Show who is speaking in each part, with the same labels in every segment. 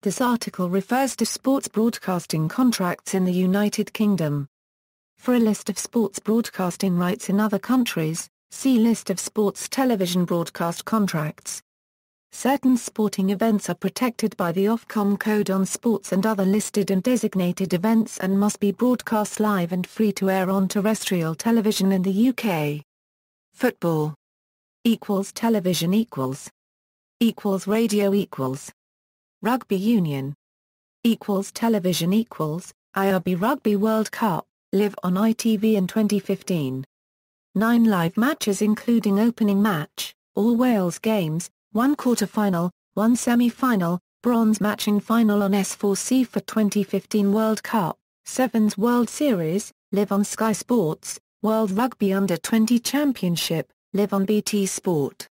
Speaker 1: This article refers to sports broadcasting contracts in the United Kingdom. For a list of sports broadcasting rights in other countries, see List of sports television broadcast contracts. Certain sporting events are protected by the Ofcom Code on sports and other listed and designated events and must be broadcast live and free to air on terrestrial television in the UK. Football equals television equals radio equals rugby union equals television equals IRB Rugby World Cup, live on ITV in 2015. 9 live matches including opening match, all Wales games, 1 quarter-final, 1 semi-final, bronze matching final on S4C for 2015 World Cup, Sevens World Series, live on Sky Sports, World Rugby Under-20 Championship, live on BT Sport.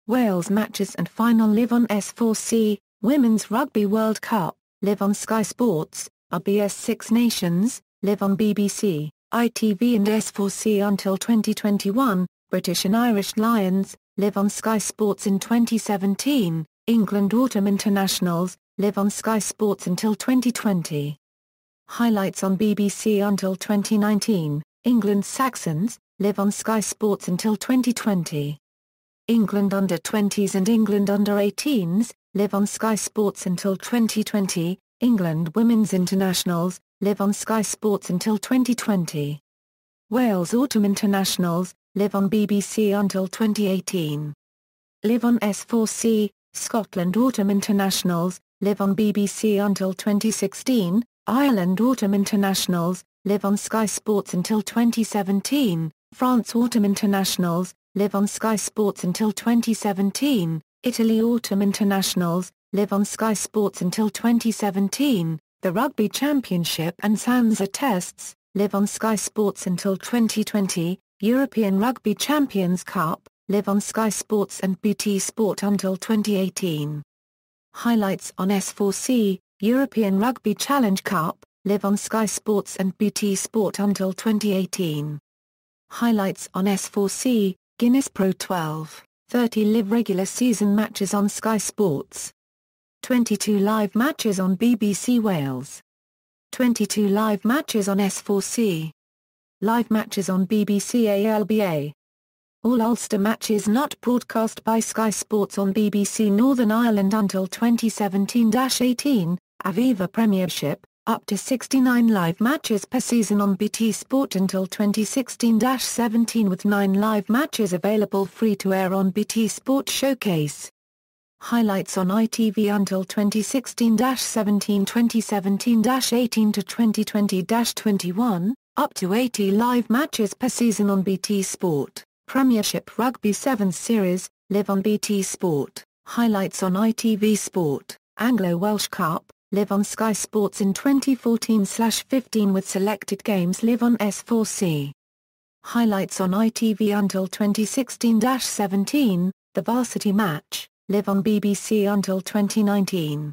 Speaker 1: Wales matches and final live on S4C, Women's Rugby World Cup, live on Sky Sports, RBS Six Nations, live on BBC, ITV and S4C until 2021, British and Irish Lions, live on Sky Sports in 2017, England Autumn Internationals, live on Sky Sports until 2020. Highlights on BBC until 2019, England Saxons, live on Sky Sports until 2020. England Under-20s and England Under-18s, live on Sky Sports until 2020, England Women's Internationals, live on Sky Sports until 2020. Wales Autumn Internationals, live on BBC until 2018. Live on S4C, Scotland Autumn Internationals, live on BBC until 2016, Ireland Autumn Internationals, live on Sky Sports until 2017, France Autumn Internationals, live on Sky Sports until 2017, Italy Autumn Internationals, live on Sky Sports until 2017, the Rugby Championship and Sansa Tests, live on Sky Sports until 2020, European Rugby Champions Cup, live on Sky Sports and BT Sport until 2018. Highlights on S4C, European Rugby Challenge Cup, live on Sky Sports and BT Sport until 2018. Highlights on S4C, Guinness Pro 12, 30 live regular season matches on Sky Sports. 22 live matches on BBC Wales. 22 live matches on S4C. Live matches on BBC ALBA. All Ulster matches not broadcast by Sky Sports on BBC Northern Ireland until 2017-18, Aviva Premiership, up to 69 live matches per season on BT Sport until 2016-17 with 9 live matches available free to air on BT Sport Showcase. Highlights on ITV until 2016-17 2017-18 to 2020-21, up to 80 live matches per season on BT Sport, Premiership Rugby Sevens Series, live on BT Sport, highlights on ITV Sport, Anglo-Welsh Cup, live on Sky Sports in 2014-15 with selected games live on S4C. Highlights on ITV until 2016-17, the Varsity Match, live on BBC until 2019.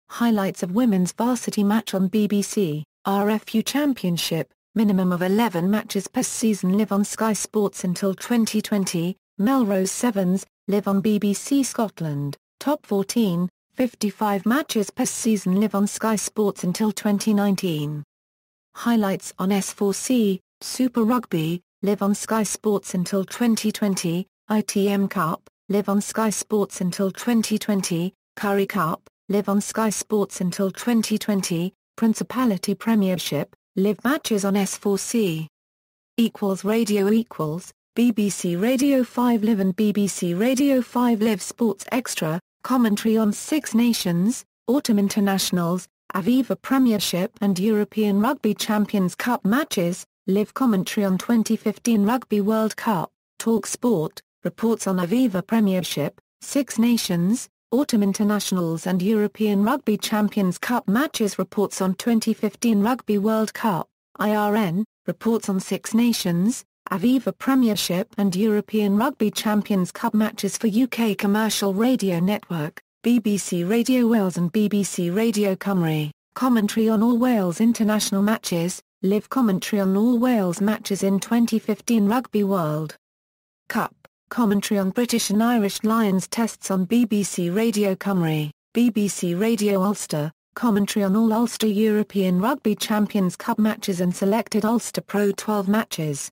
Speaker 1: Highlights of Women's Varsity Match on BBC, RFU Championship, minimum of 11 matches per season live on Sky Sports until 2020, Melrose Sevens, live on BBC Scotland, Top 14, 55 matches per season live on Sky Sports until 2019. Highlights on S4C, Super Rugby, live on Sky Sports until 2020, ITM Cup, live on Sky Sports until 2020, Currie Cup, live on Sky Sports until 2020, Principality Premiership, live matches on S4C. Radio equals, BBC Radio 5 Live and BBC Radio 5 Live Sports Extra, commentary on Six Nations, Autumn Internationals, Aviva Premiership and European Rugby Champions Cup matches, live commentary on 2015 Rugby World Cup, Talk Sport, reports on Aviva Premiership, Six Nations, Autumn Internationals and European Rugby Champions Cup matches, reports on 2015 Rugby World Cup, IRN, reports on Six Nations, Aviva Premiership and European Rugby Champions Cup matches for UK Commercial Radio Network, BBC Radio Wales and BBC Radio Cymru, commentary on all Wales international matches, live commentary on all Wales matches in 2015 Rugby World Cup, commentary on British and Irish Lions tests on BBC Radio Cymru. BBC Radio Ulster, commentary on all Ulster European Rugby Champions Cup matches and selected Ulster Pro 12 matches.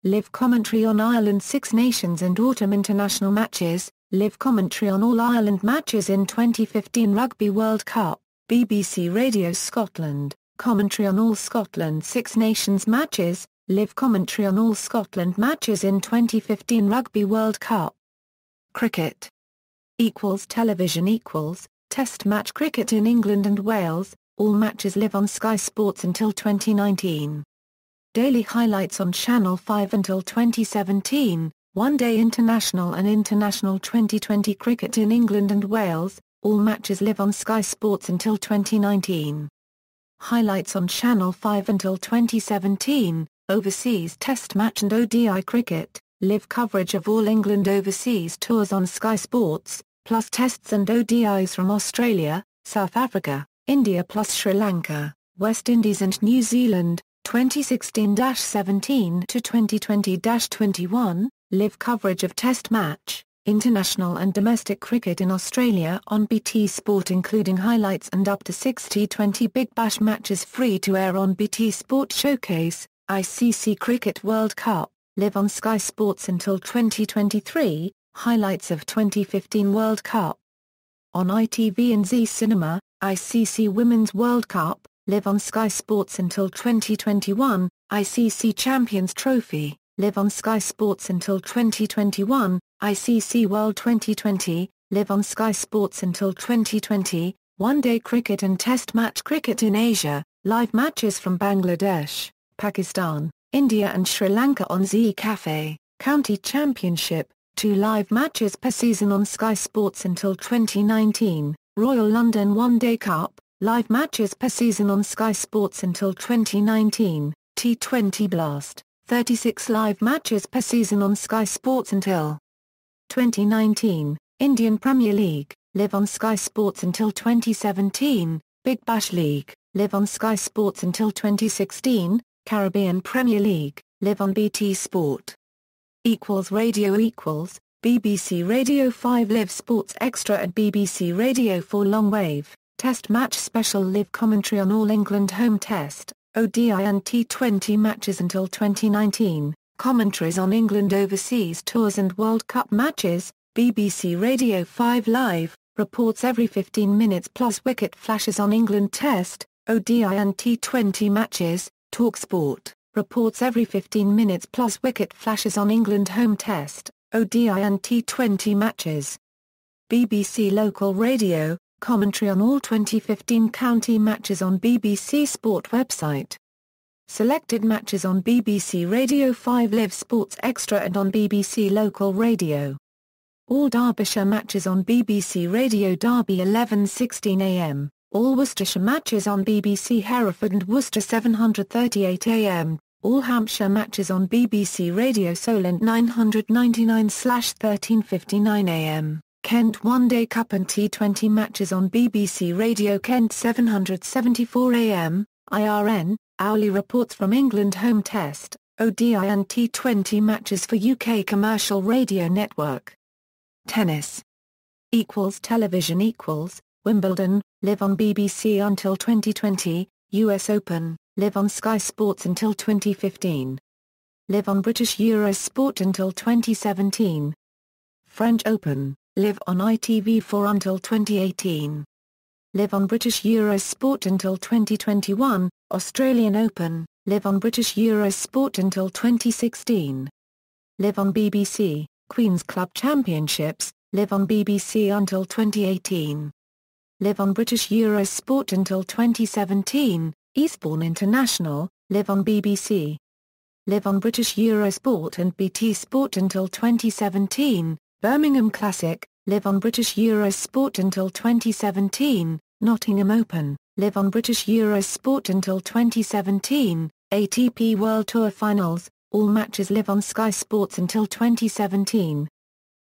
Speaker 1: Live commentary on Ireland Six Nations and Autumn International matches, live commentary on all Ireland matches in 2015 Rugby World Cup, BBC Radio Scotland, commentary on all Scotland Six Nations matches, live commentary on all Scotland matches in 2015 Rugby World Cup. Cricket. Television Test match cricket in England and Wales, all matches live on Sky Sports until 2019. Daily highlights on Channel 5 until 2017, One Day International and International 2020 cricket in England and Wales, all matches live on Sky Sports until 2019. Highlights on Channel 5 until 2017, Overseas Test match and ODI cricket, live coverage of all England overseas tours on Sky Sports, plus tests and ODIs from Australia, South Africa, India plus Sri Lanka, West Indies and New Zealand, 2016-17 to 2020-21, live coverage of Test match, international and domestic cricket in Australia on BT Sport including highlights and up to 6 T20 Big Bash matches free to air on BT Sport Showcase, ICC Cricket World Cup, live on Sky Sports until 2023, highlights of 2015 World Cup. On ITV and Zee Cinema, ICC Women's World Cup, live on Sky Sports until 2021, ICC Champions Trophy, live on Sky Sports until 2021, ICC World 2020, live on Sky Sports until 2020, One Day Cricket and Test Match Cricket in Asia, live matches from Bangladesh, Pakistan, India and Sri Lanka on Zee Cafe, County Championship, 2 live matches per season on Sky Sports until 2019, Royal London One Day Cup, live matches per season on Sky Sports until 2019, T20 Blast, 36 live matches per season on Sky Sports until 2019, Indian Premier League, live on Sky Sports until 2017, Big Bash League, live on Sky Sports until 2016, Caribbean Premier League, live on BT Sport. Radio BBC Radio 5 Live Sports Extra at BBC Radio 4 Long Wave, Test Match Special live commentary on all England home Test, ODI and T20 matches until 2019, commentaries on England overseas tours and World Cup matches, BBC Radio 5 Live, reports every 15 minutes plus wicket flashes on England Test, ODI and T20 matches, TalkSport, reports every 15 minutes plus wicket flashes on England home Test, ODI and T20 matches. BBC Local Radio, commentary on all 2015 county matches on BBC Sport website. Selected matches on BBC Radio 5 Live Sports Extra and on BBC Local Radio. All Derbyshire matches on BBC Radio Derby 11:16 AM, all Worcestershire matches on BBC Hereford and Worcester 7:38 AM, all Hampshire matches on BBC Radio Solent 999/13:59 AM, Kent One Day Cup and T20 matches on BBC Radio Kent 7:74 AM, IRN, hourly reports from England home Test, ODI and T20 matches for UK Commercial Radio Network. Tennis. Television Wimbledon, live on BBC until 2020, US Open, live on Sky Sports until 2015. Live on British Eurosport until 2017. French Open, live on ITV4 until 2018. Live on British Eurosport until 2021, Australian Open, live on British Eurosport until 2016. Live on BBC, Queen's Club Championships, live on BBC until 2018. Live on British Eurosport until 2017, Eastbourne International, live on BBC. Live on British Eurosport and BT Sport until 2017, Birmingham Classic, live on British Eurosport until 2017, Nottingham Open, live on British Eurosport until 2017, ATP World Tour Finals, all matches live on Sky Sports until 2017.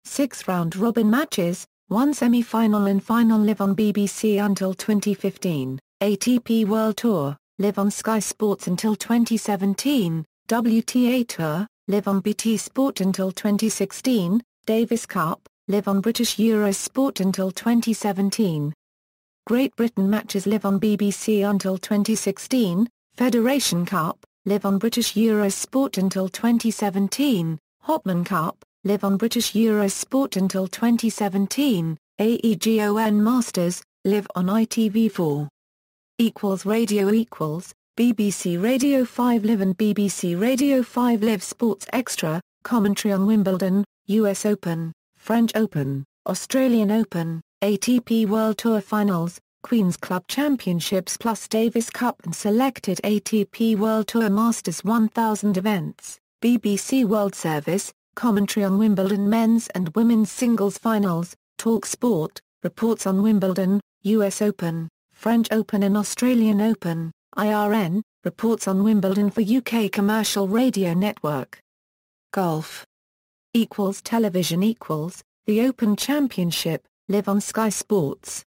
Speaker 1: 6 round-robin matches, 1 semi-final and final live on BBC until 2015, ATP World Tour, live on Sky Sports until 2017, WTA Tour, live on BT Sport until 2016, Davis Cup, live on British Eurosport until 2017. Great Britain matches live on BBC until 2016, Federation Cup, live on British Eurosport until 2017, Hopman Cup, live on British Eurosport until 2017, AEGON Masters, live on ITV4. Radio BBC Radio 5 Live and BBC Radio 5 Live Sports Extra, commentary on Wimbledon, US Open, French Open, Australian Open, ATP World Tour Finals, Queen's Club Championships plus Davis Cup and selected ATP World Tour Masters 1000 events, BBC World Service, commentary on Wimbledon men's and women's singles finals, Talk Sport, reports on Wimbledon, US Open, French Open and Australian Open, IRN, reports on Wimbledon for UK Commercial Radio Network. Golf. Television The Open Championship, live on Sky Sports.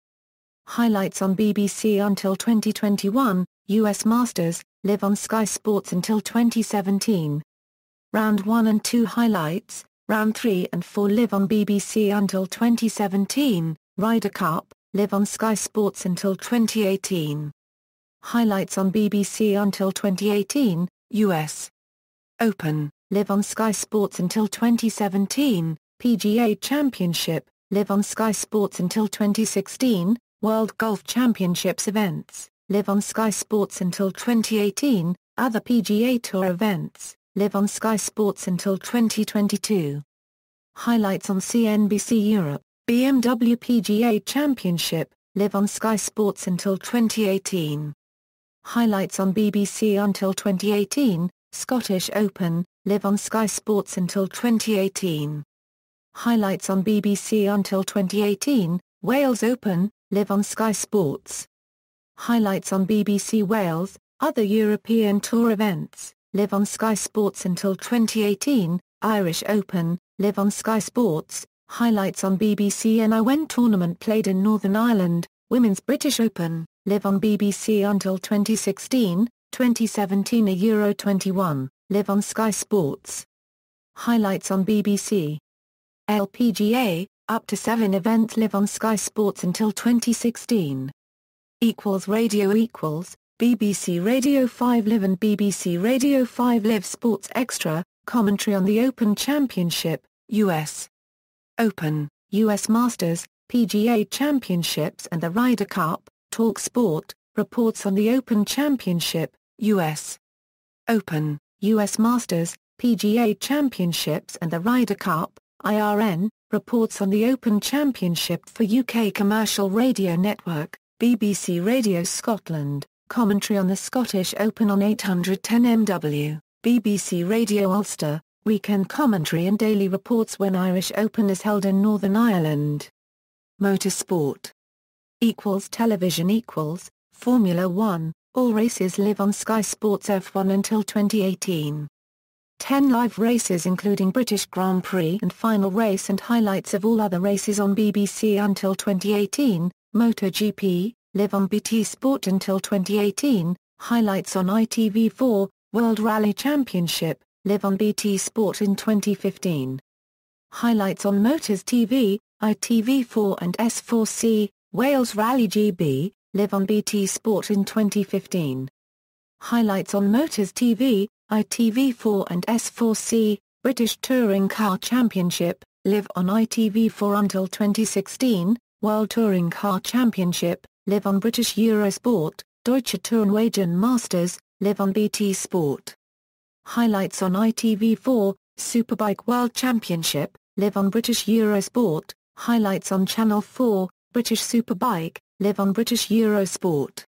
Speaker 1: Highlights on BBC until 2021, US Masters, live on Sky Sports until 2017. Round 1 and 2 highlights, Round 3 and 4 live on BBC until 2017, Ryder Cup, live on Sky Sports until 2018. Highlights on BBC until 2018, US Open, live on Sky Sports until 2017, PGA Championship, live on Sky Sports until 2016, World Golf Championships events, live on Sky Sports until 2018, other PGA Tour events, live on Sky Sports until 2022. Highlights on CNBC Europe, BMW PGA Championship, live on Sky Sports until 2018. Highlights on BBC until 2018, Scottish Open, live on Sky Sports until 2018. Highlights on BBC until 2018, Wales Open, live on Sky Sports. Highlights on BBC Wales, other European Tour events, live on Sky Sports until 2018, Irish Open, live on Sky Sports. Highlights on BBC NIWEN tournament played in Northern Ireland, Women's British Open, live on BBC until 2016, 2017 a Euro 21, live on Sky Sports. Highlights on BBC LPGA, up to 7 events live on Sky Sports until 2016. BBC Radio 5 Live and BBC Radio 5 Live Sports Extra, commentary on the Open Championship, US Open, US Masters, PGA Championships and the Ryder Cup, Talk Sport, reports on the Open Championship, US Open, US Masters, PGA Championships and the Ryder Cup, IRN, reports on the Open Championship for UK Commercial Radio Network, BBC Radio Scotland, commentary on the Scottish Open on 810MW, BBC Radio Ulster, weekend commentary and daily reports when Irish Open is held in Northern Ireland. Motorsport. Television Formula 1, all races live on Sky Sports F1 until 2018. 10 live races including British Grand Prix and final race and highlights of all other races on BBC until 2018, MotoGP, live on BT Sport until 2018, highlights on ITV4, World Rally Championship, live on BT Sport in 2015. Highlights on Motors TV, ITV4 and S4C, Wales Rally GB, live on BT Sport in 2015. Highlights on Motors TV, ITV4 and S4C, British Touring Car Championship, live on ITV4 until 2016, World Touring Car Championship, live on British Eurosport, Deutsche Tourenwagen Masters, live on BT Sport. Highlights on ITV4, Superbike World Championship, live on British Eurosport, highlights on Channel 4, British Superbike, live on British Eurosport.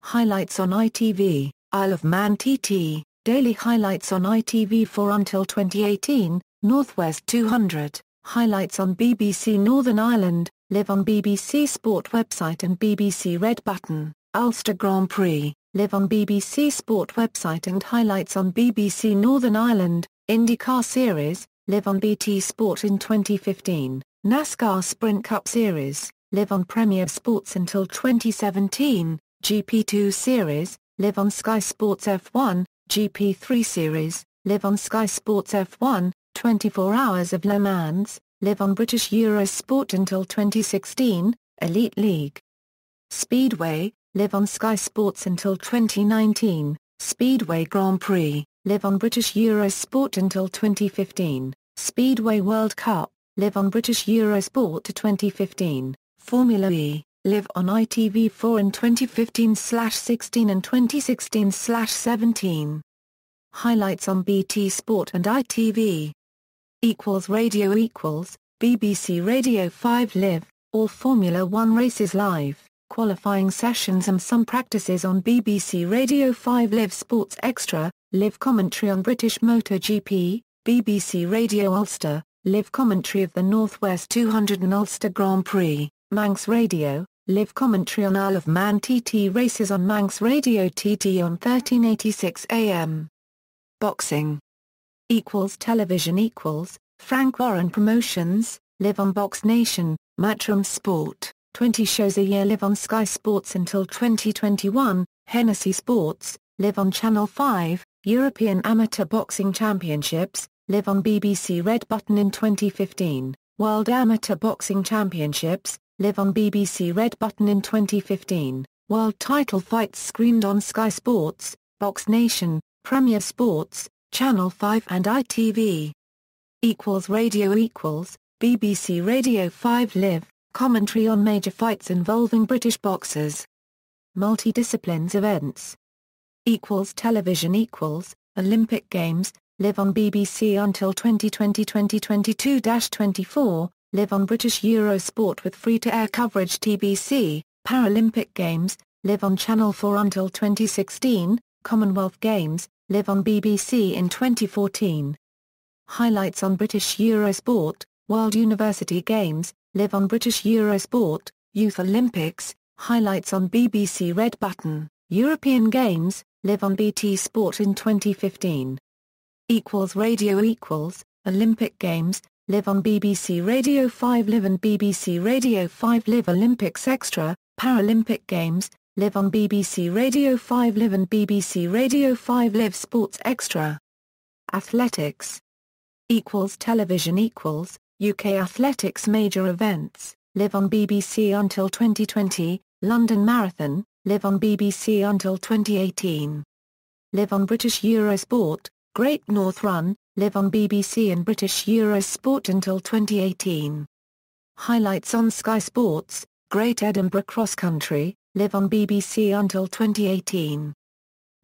Speaker 1: Highlights on ITV, Isle of Man TT, daily highlights on ITV4 until 2018, Northwest 200, highlights on BBC Northern Ireland, live on BBC Sport website and BBC Red Button, Ulster Grand Prix, live on BBC Sport website and highlights on BBC Northern Ireland, IndyCar Series, live on BT Sport in 2015, NASCAR Sprint Cup Series, live on Premier Sports until 2017, GP2 Series, live on Sky Sports F1, GP3 Series, live on Sky Sports F1, 24 Hours of Le Mans, live on British Eurosport until 2016, Elite League. Speedway, live on Sky Sports until 2019, Speedway Grand Prix, live on British Eurosport until 2015, Speedway World Cup, live on British Eurosport to 2015, Formula E, live on ITV4 in 2015/16 and 2016/17. Highlights on BT Sport and ITV. Radio BBC Radio 5 Live, all Formula 1 races live, qualifying sessions and some practices on BBC Radio 5 Live. Sports Extra, live commentary on British MotoGP, BBC Radio Ulster, live commentary of the North West 200 and Ulster Grand Prix, Manx Radio, live commentary on Isle of Man TT races on Manx Radio TT on 1386 AM. Boxing. Television Frank Warren Promotions, live on Box Nation, Matchroom Sport, 20 shows a year live on Sky Sports until 2021, Hennessy Sports, live on Channel 5, European Amateur Boxing Championships, live on BBC Red Button in 2015, World Amateur Boxing Championships, live on BBC Red Button in 2015, World Title Fights screened on Sky Sports, Box Nation, Premier Sports, Channel 5 and ITV. Radio BBC Radio 5 Live, commentary on major fights involving British boxers. Multidisciplines events. Television Olympic Games, live on BBC until 2020-2022-24, live on British Eurosport with free-to-air coverage TBC, Paralympic Games, live on Channel 4 until 2016, Commonwealth Games, live on BBC in 2014. Highlights on British Eurosport, World University Games, live on British Eurosport, Youth Olympics, highlights on BBC Red Button, European Games, live on BT Sport in 2015. Radio Olympic Games, live on BBC Radio 5 Live and BBC Radio 5 Live. Olympics Extra, Paralympic Games, live on BBC Radio 5 Live and BBC Radio 5 Live. Sports Extra. Athletics. Television UK Athletics Major Events, live on BBC until 2020, London Marathon, live on BBC until 2018. Live on British Eurosport, Great North Run, live on BBC and British Eurosport until 2018. Highlights on Sky Sports, Great Edinburgh Cross Country, live on BBC until 2018.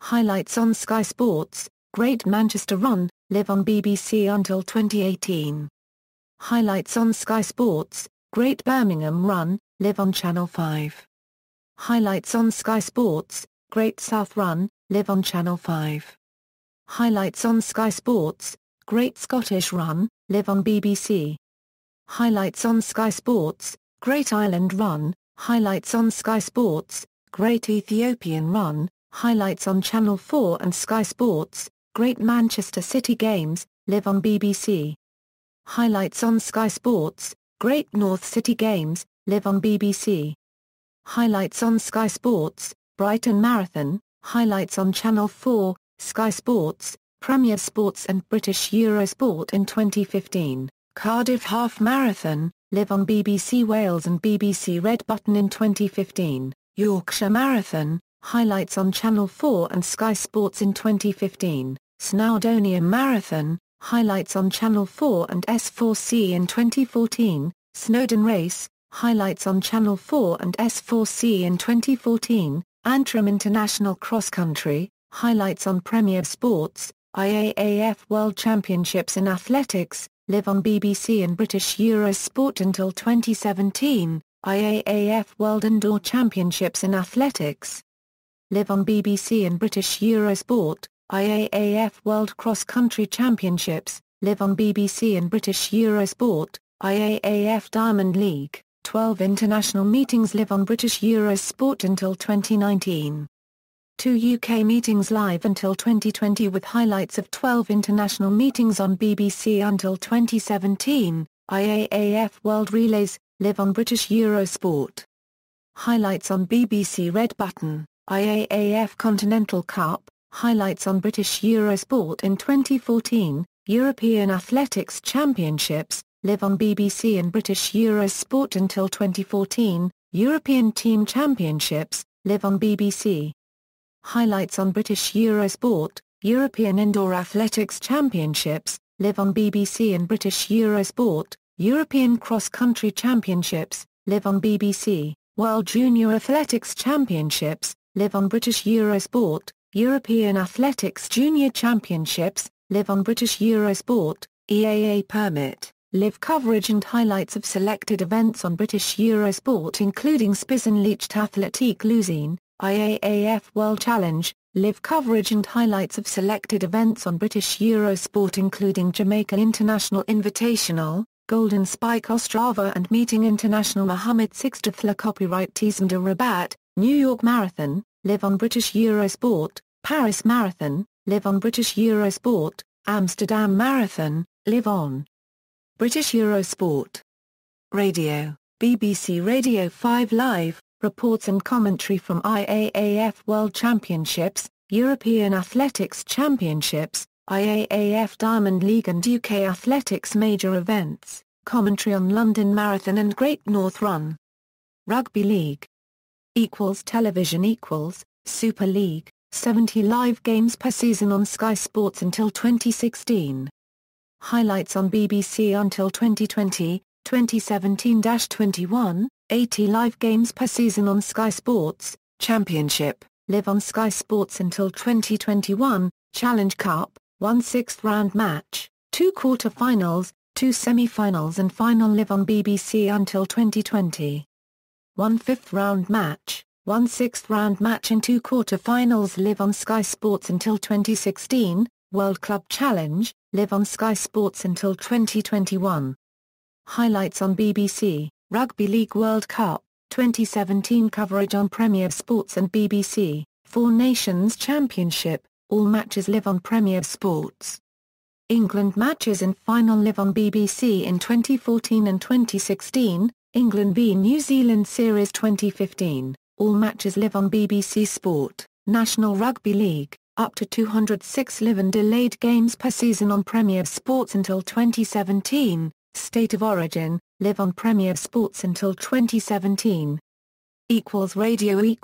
Speaker 1: Highlights on Sky Sports, Great Manchester Run, live on BBC until 2018. Highlights on Sky Sports, Great Birmingham Run, live on Channel 5. Highlights on Sky Sports, Great South Run, live on Channel 5. Highlights on Sky Sports, Great Scottish Run, live on BBC. Highlights on Sky Sports, Great Island Run, highlights on Sky Sports, Great Ethiopian Run, highlights on Channel 4 and Sky Sports, Great Manchester City Games, live on BBC. Highlights on Sky Sports, Great North City Games, live on BBC. Highlights on Sky Sports, Brighton Marathon, highlights on Channel 4, Sky Sports, Premier Sports and British Eurosport in 2015, Cardiff Half Marathon, live on BBC Wales and BBC Red Button in 2015, Yorkshire Marathon, highlights on Channel 4 and Sky Sports in 2015, Snowdonia Marathon, highlights on Channel 4 and S4C in 2014, Snowdon Race, highlights on Channel 4 and S4C in 2014, Antrim International Cross Country, highlights on Premier Sports, IAAF World Championships in Athletics, live on BBC and British Eurosport until 2017, IAAF World Indoor Championships in Athletics. Live on BBC and British Eurosport, IAAF World Cross Country Championships, live on BBC and British Eurosport, IAAF Diamond League, 12 international meetings live on British Eurosport until 2019. 2 UK meetings live until 2020 with highlights of 12 international meetings on BBC until 2017, IAAF World Relays, live on British Eurosport. Highlights on BBC Red Button, IAAF Continental Cup, highlights on British Eurosport in 2014, European Athletics Championships, live on BBC and British Eurosport until 2014, European Team Championships, live on BBC. Highlights on British Eurosport, European Indoor Athletics Championships, live on BBC and British Eurosport, European Cross Country Championships, live on BBC, World Junior Athletics Championships, live on British Eurosport, European Athletics Junior Championships, live on British Eurosport, EAA Permit, live coverage and highlights of selected events on British Eurosport including Spitzenlichtathletik Luzern, IAAF World Challenge, live coverage and highlights of selected events on British Eurosport including Jamaica International Invitational, Golden Spike Ostrava and Meeting International Mohammed VI Copyright Tizam de Rabat, New York Marathon, live on British Eurosport, Paris Marathon, live on British Eurosport, Amsterdam Marathon, live on British Eurosport. Radio, BBC Radio 5 Live, reports and commentary from IAAF World Championships, European Athletics Championships, IAAF Diamond League and UK Athletics major events, commentary on London Marathon and Great North Run. Rugby League. Television Super League, 70 live games per season on Sky Sports until 2016. Highlights on BBC until 2020, 2017-21, 80 live games per season on Sky Sports, Championship, live on Sky Sports until 2021, Challenge Cup, 1/6 round match, 2 quarter-finals, 2 semi-finals and final live on BBC until 2020. 1/5 round match, 1/6 round match and 2 quarter-finals live on Sky Sports until 2016, World Club Challenge, live on Sky Sports until 2021. Highlights on BBC, Rugby League World Cup, 2017 coverage on Premier Sports and BBC, Four Nations Championship, all matches live on Premier Sports. England matches and final live on BBC in 2014 and 2016, England v New Zealand Series 2015, all matches live on BBC Sport. National Rugby League, up to 206 live and delayed games per season on Premier Sports until 2017, State of Origin, live on Premier Sports until 2017. Radio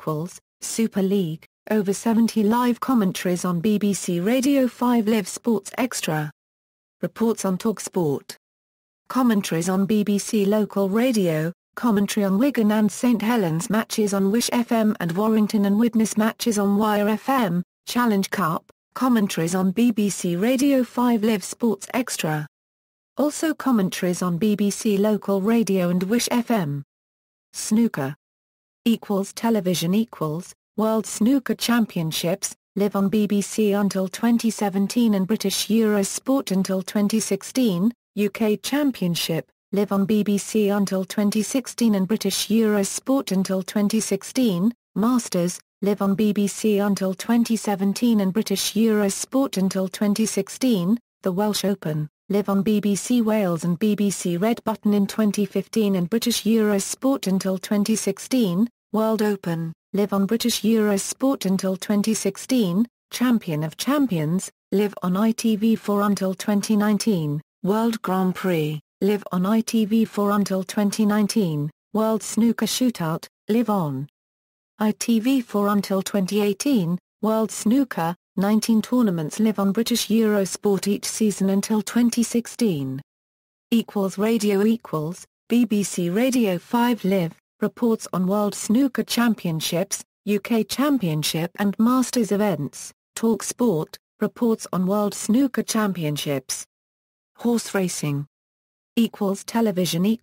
Speaker 1: Super League, over 70 live commentaries on BBC Radio 5 Live Sports Extra. Reports on TalkSport. Commentaries on BBC Local Radio, commentary on Wigan and St Helens matches on Wish FM and Warrington and Widnes matches on Wire FM, Challenge Cup, commentaries on BBC Radio 5 Live Sports Extra. Also commentaries on BBC Local Radio and Wish FM. Snooker. Television World Snooker Championships, live on BBC until 2017 and British Eurosport until 2016, UK Championship, live on BBC until 2016 and British Eurosport until 2016, Masters, live on BBC until 2017 and British Eurosport until 2016, the Welsh Open, live on BBC Wales and BBC Red Button in 2015 and British Eurosport until 2016, World Open, live on British Eurosport until 2016, Champion of Champions, live on ITV4 until 2019, World Grand Prix, live on ITV4 until 2019, World Snooker Shootout, live on ITV4 until 2018, World Snooker, 19 tournaments live on British Eurosport each season until 2016. Radio BBC Radio 5 Live, reports on World Snooker Championships, UK Championship and Masters events, TalkSport, reports on World Snooker Championships. Horse racing. Television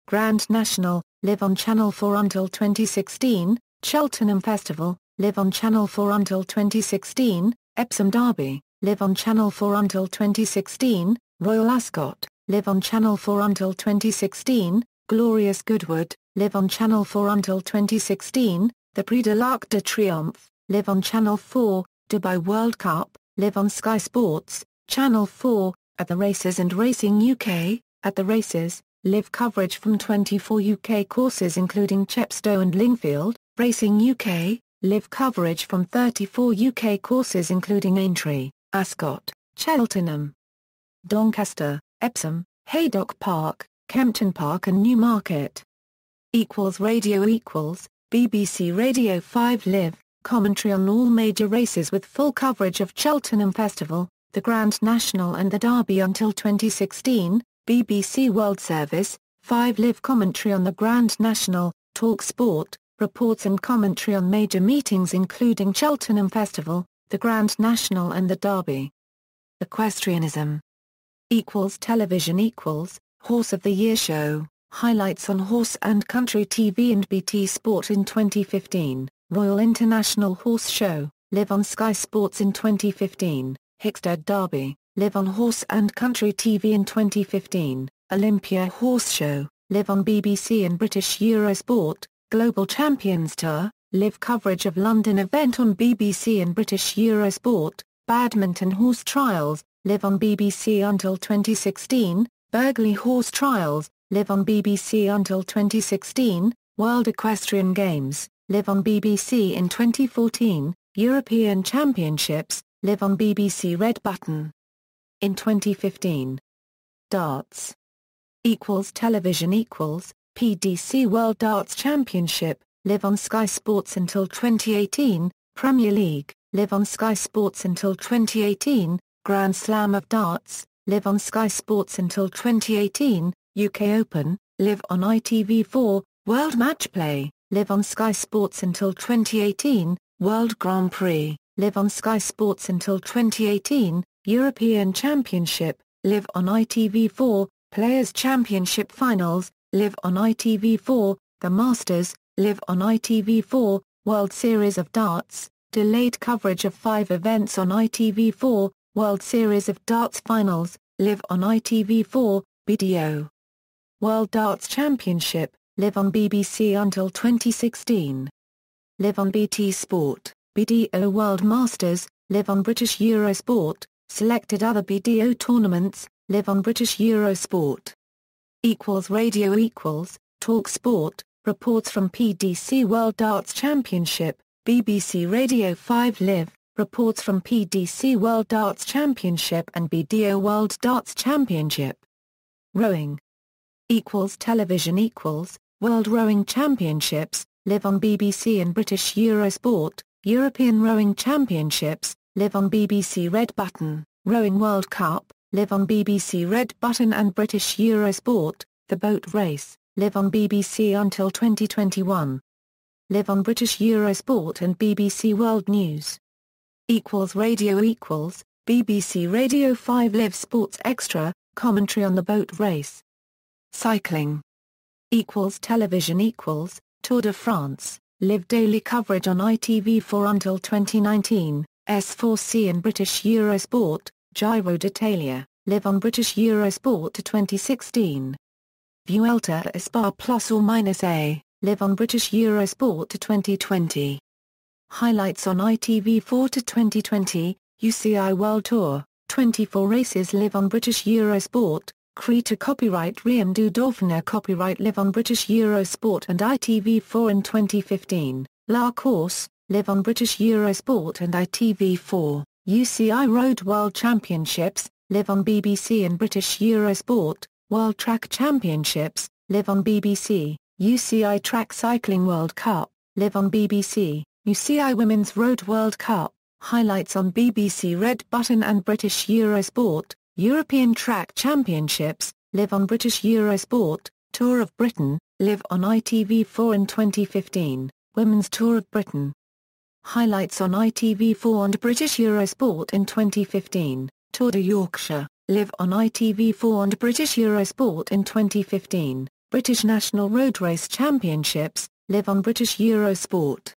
Speaker 1: Grand National, live on Channel 4 until 2016, Cheltenham Festival, live on Channel 4 until 2016, Epsom Derby, live on Channel 4 until 2016, Royal Ascot, live on Channel 4 until 2016, Glorious Goodwood, live on Channel 4 until 2016, the Prix de l'Arc de Triomphe, live on Channel 4, Dubai World Cup, live on Sky Sports, Channel 4, at the races and Racing UK, at the races, live coverage from 24 UK courses including Chepstow and Lingfield, Racing UK, live coverage from 34 UK courses including Aintree, Ascot, Cheltenham, Doncaster, Epsom, Haydock Park, Kempton Park and Newmarket. Radio BBC Radio 5 Live, commentary on all major races with full coverage of Cheltenham Festival, the Grand National and the Derby until 2016, BBC World Service, 5 Live commentary on the Grand National, TalkSport, reports and commentary on major meetings including Cheltenham Festival, the Grand National and the Derby. Equestrianism Television Horse of the Year Show, highlights on Horse and Country TV and BT Sport in 2015, Royal International Horse Show, live on Sky Sports in 2015, Hickstead Derby, live on Horse and Country TV in 2015, Olympia Horse Show, live on BBC and British Eurosport, Global Champions Tour, live coverage of London event on BBC and British Eurosport, Badminton Horse Trials, live on BBC until 2016, Burghley Horse Trials, live on BBC until 2016, World Equestrian Games, live on BBC in 2014, European Championships, live on BBC Red Button. In 2015. Darts. Television PDC World Darts Championship, live on Sky Sports until 2018, Premier League, live on Sky Sports until 2018, Grand Slam of Darts, live on Sky Sports until 2018, UK Open, live on ITV4, World Match Play, live on Sky Sports until 2018, World Grand Prix, live on Sky Sports until 2018, European Championship, live on ITV4, Players' Championship Finals, live on ITV4, The Masters, live on ITV4, World Series of Darts, delayed coverage of 5 events on ITV4, World Series of Darts Finals, live on ITV4, BDO. World Darts Championship, live on BBC until 2016. Live on BT Sport, BDO World Masters, live on British Eurosport, selected other BDO tournaments, live on British Eurosport. Radio TalkSport, reports from PDC World Darts Championship, BBC Radio 5 Live, reports from PDC World Darts Championship and BDO World Darts Championship. Rowing Television World Rowing Championships, live on BBC and British Eurosport, European Rowing Championships, live on BBC Red Button, Rowing World Cup, live on BBC Red Button and British Eurosport, the boat race, live on BBC until 2021. Live on British Eurosport and BBC World News. Radio BBC Radio 5 Live Sports Extra, commentary on the boat race. Cycling. Television Tour de France, live daily coverage on ITV4 until 2019, S4C and British Eurosport, Giro d'Italia, live on British Eurosport to 2016. Vuelta a Spa Plus or Minus A, live on British Eurosport to 2020. Highlights on ITV4 to 2020, UCI World Tour, 24 races live on British Eurosport, Creta copyright Riem du Dauphiné copyright live on British Eurosport and ITV4 in 2015, La Course, live on British Eurosport and ITV4, UCI Road World Championships, live on BBC and British Eurosport, World Track Championships, live on BBC, UCI Track Cycling World Cup, live on BBC, UCI Women's Road World Cup, highlights on BBC Red Button and British Eurosport, European Track Championships, live on British Eurosport, Tour of Britain, live on ITV4 in 2015, Women's Tour of Britain. Highlights on ITV4 and British Eurosport in 2015, Tour de Yorkshire, live on ITV4 and British Eurosport in 2015, British National Road Race Championships, live on British Eurosport.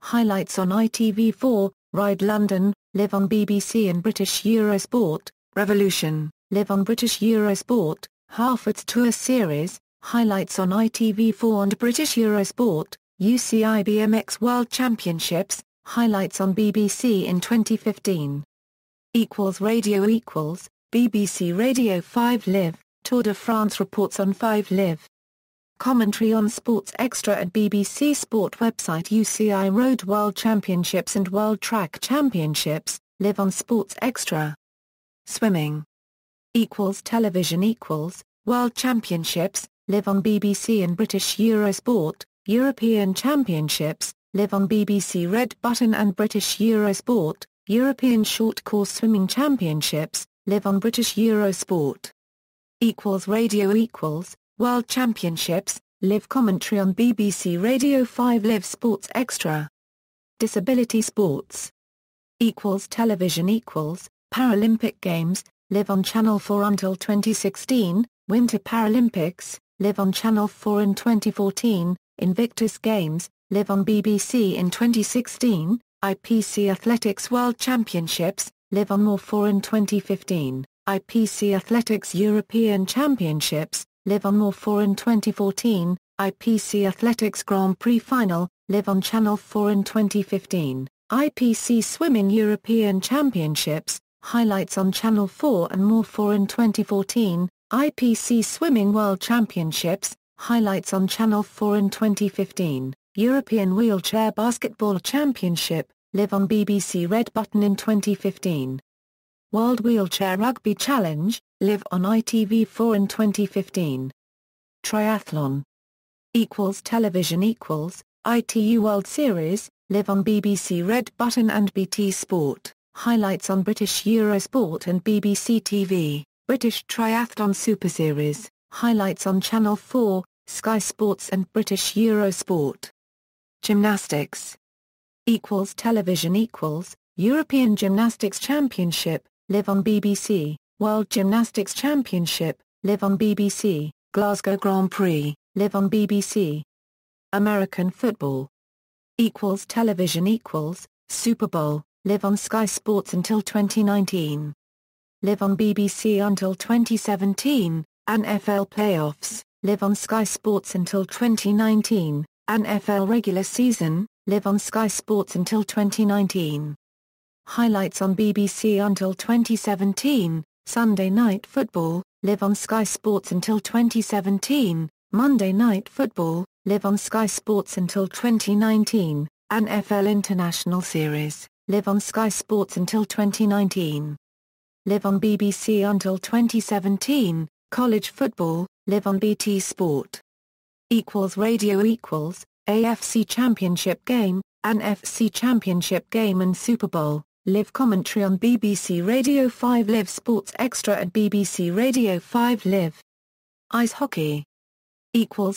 Speaker 1: Highlights on ITV4, Ride London, live on BBC and British Eurosport, Revolution, live on British Eurosport, Harford's Tour Series, highlights on ITV4 and British Eurosport, UCI BMX World Championships, highlights on BBC in 2015. Radio BBC Radio 5 Live, Tour de France reports on 5 Live. Commentary on Sports Extra at BBC Sport website UCI Road World Championships and World Track Championships, live on Sports Extra. Swimming. Television World Championships, live on BBC and British Eurosport. European Championships, live on BBC Red Button and British Eurosport. European Short Course Swimming Championships, live on British Eurosport. Radio World Championships, live commentary on BBC Radio 5 Live Sports Extra. Disability Sports Television Paralympic Games, live on Channel 4 until 2016, Winter Paralympics, live on Channel 4 in 2014, Invictus Games, live on BBC in 2016, IPC Athletics World Championships, live on More 4 in 2015, IPC Athletics European Championships, live on More 4 in 2014, IPC Athletics Grand Prix Final, live on Channel 4 in 2015, IPC Swimming European Championships, highlights on Channel 4 and More 4 in 2014, IPC Swimming World Championships, highlights on Channel 4 in 2015, European Wheelchair Basketball Championship, live on BBC Red Button in 2015. World Wheelchair Rugby Challenge, live on ITV4 in 2015. Triathlon Television ITU World Series, live on BBC Red Button and BT Sport, highlights on British Eurosport and BBC TV. British Triathlon Super Series, highlights on Channel 4, Sky Sports and British Eurosport. Gymnastics Television European Gymnastics Championship, live on BBC, World Gymnastics Championship, live on BBC, Glasgow Grand Prix, live on BBC. American football Television Super Bowl, live on Sky Sports until 2019. Live on BBC until 2017, NFL Playoffs, live on Sky Sports until 2019, NFL Regular Season, live on Sky Sports until 2019. Highlights on BBC until 2017, Sunday Night Football, live on Sky Sports until 2017, Monday Night Football, live on Sky Sports until 2019, NFL International Series, live on Sky Sports until 2019. Live on BBC until 2017, College Football, live on BT Sport. Radio AFC Championship Game, NFC Championship Game and Super Bowl, live commentary on BBC Radio 5 Live Sports Extra and BBC Radio 5 Live. Ice Hockey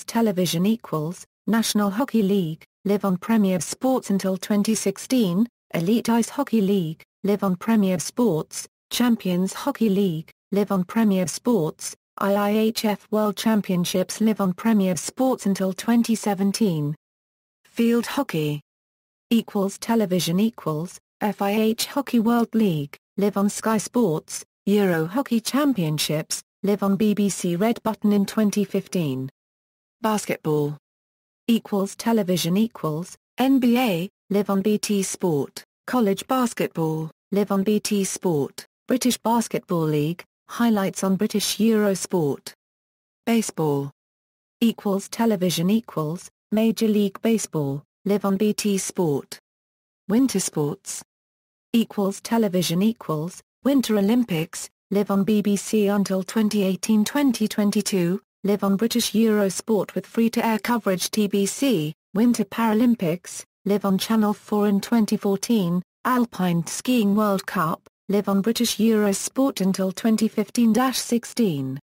Speaker 1: Television National Hockey League, live on Premier Sports until 2016, Elite Ice Hockey League, live on Premier Sports, Champions Hockey League, live on Premier Sports, IIHF World Championships live on Premier Sports until 2017. Field Hockey Television FIH Hockey World League, live on Sky Sports, Euro Hockey Championships, live on BBC Red Button in 2015. Basketball Television NBA, live on BT Sport, College Basketball, live on BT Sport. British Basketball League, highlights on British Eurosport. Baseball Television Major League Baseball, live on BT Sport. Winter Sports Television Winter Olympics, live on BBC until 2018-2022, live on British Eurosport with free-to-air coverage TBC. Winter Paralympics, live on Channel 4 in 2014, Alpine Skiing World Cup, live on British Eurosport until 2015-16.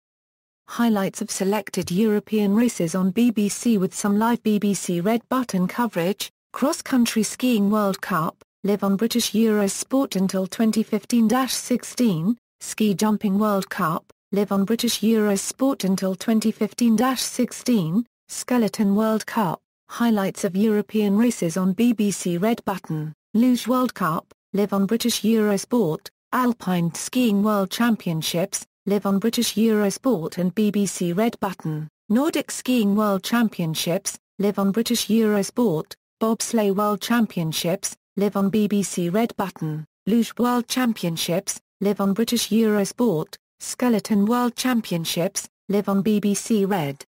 Speaker 1: Highlights of selected European races on BBC with some live BBC Red Button coverage. Cross-country skiing World Cup, live on British Eurosport until 2015-16. Ski jumping World Cup, live on British Eurosport until 2015-16. Skeleton World Cup, highlights of European races on BBC Red Button. Luge World Cup, live on British Eurosport. Alpine Skiing World Championships, live on British Eurosport and BBC Red Button. Nordic Skiing World Championships, live on British Eurosport. Bobsleigh World Championships, live on BBC Red Button. Luge World Championships, live on British Eurosport. Skeleton World Championships, live on BBC Red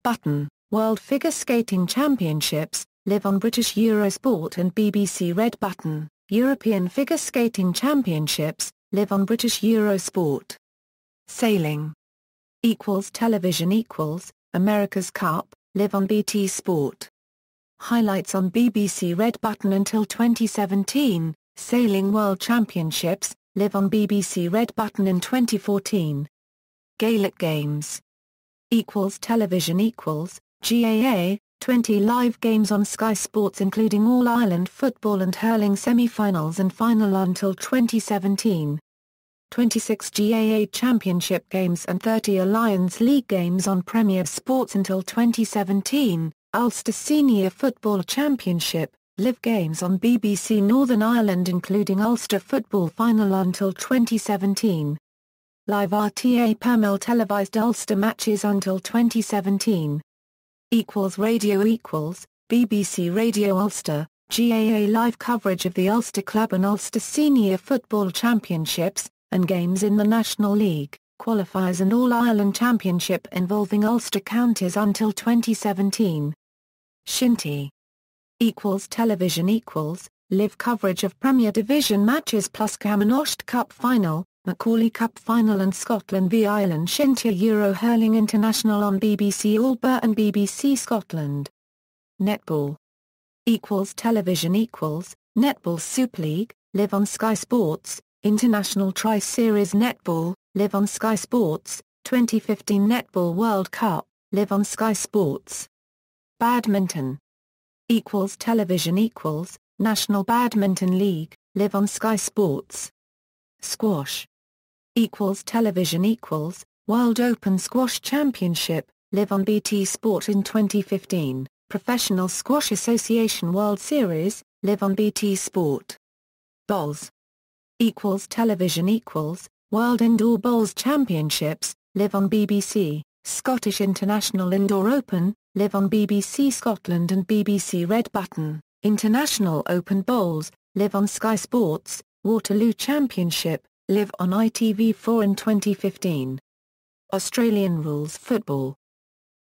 Speaker 1: Button. World Figure Skating Championships, live on British Eurosport and BBC Red Button. European Figure Skating Championships, live on British Eurosport. Sailing. Equals television equals, America's Cup, live on BT Sport. Highlights on BBC Red Button until 2017, Sailing World Championships, live on BBC Red Button in 2014. Gaelic Games. Equals television equals, GAA, 20 live games on Sky Sports including All-Ireland football and hurling semi-finals and final until 2017. 26 GAA Championship games and 30 Alliance League games on Premier Sports until 2017, Ulster Senior Football Championship, live games on BBC Northern Ireland including Ulster Football Final until 2017. Live RTA Pamel televised Ulster matches until 2017. Equals radio equals, BBC Radio Ulster, GAA live coverage of the Ulster Club and Ulster Senior Football Championships, and games in the National League, qualifiers and All-Ireland Championship involving Ulster counties until 2017. Shinty. Equals television equals, live coverage of Premier Division matches plus Camanachd Cup Final, Macaulay Cup Final and Scotland v Ireland Shinty Euro Hurling International on BBC Alba and BBC Scotland. Netball. Equals television equals, Netball Super League, live on Sky Sports, International Tri-Series Netball, live on Sky Sports, 2015 Netball World Cup, live on Sky Sports. Badminton. Equals television equals, National Badminton League, live on Sky Sports. Squash. Equals television equals, World Open Squash Championship, live on BT Sport in 2015, Professional Squash Association World Series, live on BT Sport. Bowls. Equals television equals, World Indoor Bowls Championships, live on BBC, Scottish International Indoor Open, live on BBC Scotland and BBC Red Button, International Open Bowls, live on Sky Sports, Waterloo Championship, live on ITV4 in 2015. Australian Rules Football.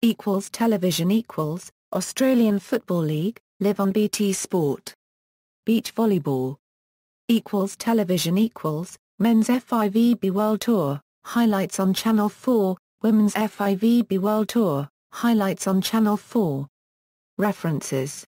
Speaker 1: Equals television equals, Australian Football League, live on BT Sport. Beach Volleyball. Equals television equals, Men's FIVB World Tour, highlights on Channel 4, Women's FIVB World Tour, highlights on Channel 4. References